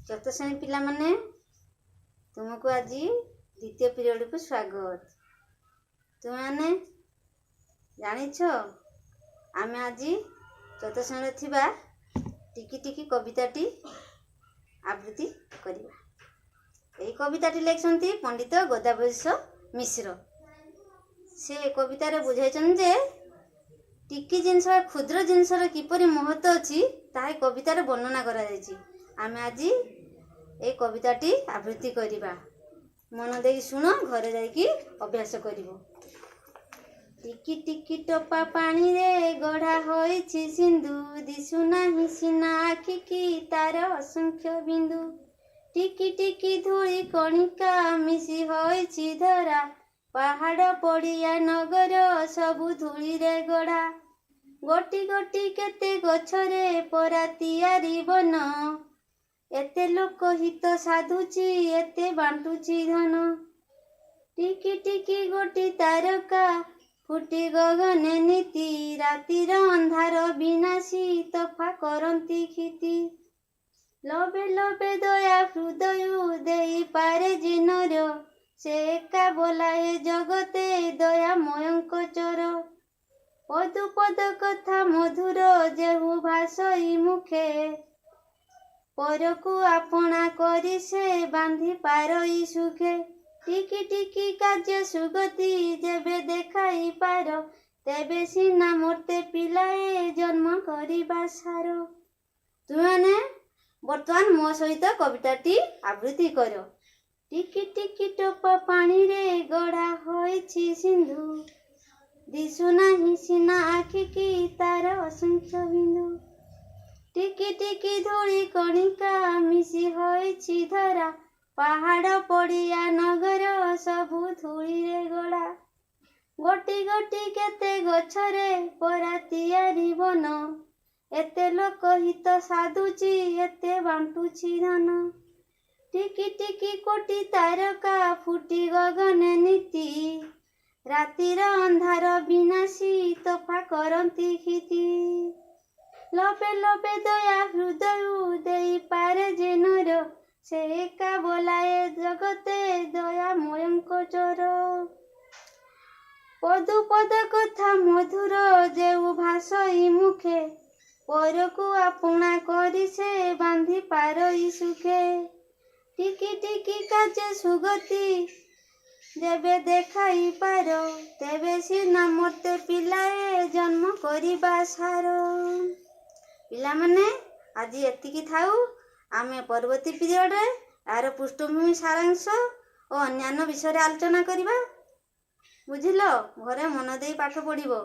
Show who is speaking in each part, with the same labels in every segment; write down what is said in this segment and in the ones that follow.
Speaker 1: चतुर्थ श्रेणी पिला माने तुमको आज द्वितीय पीरियड को स्वागत। तुमने जानिछ आमे आज चतुर्थ श्रेणी थिबा टिकी टिकी कविताटी आवृत्ति करिबा। एई कविताटी लेखसंती पंडित गोदावरीश मिश्र। से कवितारे बुझाइछन जे टिकी जिनस क्षुद्र जिनसर किपरि महत्व अछि ताहे कवितारे वर्णना करा जायछि। आमे आज ए कविताटी आवृत्ति करिबा। मन देई सुनो, घरे जाइकी अभ्यास करिवो। टिकी टिकी टोपा पानी रे गढ़ा होइछि सिंधु, दिसु नाही सिना आखि की तार असंख्य बिंदु। टिकी टिकी धूଳି कणिका मिसी होइछि धरा, पहाड़ पड़िया नगर सबु धूଳି रे गढ़ा। गोटी गोटी केते गछरे परा तियारी बन, एते लोक हित साधुची एते बांटुची धन। टिकी टिकी गोटी तारका फुटी गगने नीति, रातिर अंधार विनाशी तफा करंती खिति। लबे लबे दया हृदय देई पारे जिनर, से एका बोलाए जगते दया मयंक चर। पदु पद कथा मधुर जेहु भाषई मुखे, परकु आपना करी से बांधी पारई सुखे। टिकी टिकी कार्य सुगति जेबे देखाई पार, तेबे सिना मोते पिलाए जन्म करिबा सार। तुमने वर्तमान मो सहित कविताटी आवृत्ति कर। टिकी टिकी टोपा पानी रे गढ़ा होइछि सिंधु, दिसु नाही सिना आखि की तार असंख्य बिंदु। टिकी टिकी धूଳି कणिका मिसी होइछि धरा, पहाड़ पड़िया नगर सबु धूଳି रे गढ़ा। गोटी गोटी केते गछरे परा तियारी बन, एते लोक हित साधुची एते बांटुची धन। टिकी टिकी कोटी तारका फुटी गगने नीति, रातिर अंधार विनाशी तफा करंती खिति। लबे लबे दया हृदय देई पारे जिनर, से एका बोलाए जगते दया मयंक चर। पदु पद कथा मधुर जेउ भाषई मुखे, परकु आपना करी से बांधी पारई सुखे। टिकी टिकी कार्य सुगति जेबे देखाई पार, तेबे सिना मोते पिलाए जन्म करिबा सार। पिला माने आज एतिकी थाउ। आमे परवर्ती पीरियड रे आर पृष्ठभूमि सारांश और अन्यान्य विषय आलोचना करिबा। बुझिलो? घरे मन देई पाठ पढ़िबो।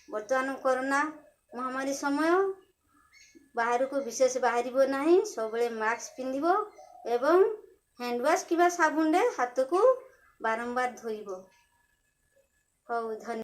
Speaker 1: वर्तमान कोरोना महामारी समय, बाहर को विशेष बाहरिबो नाही, सबले मास्क पिंधिबो एवं हैंड वॉश किबा साबुन रे हाथ को बारंबार धोइबो। हौ धन्यवाद।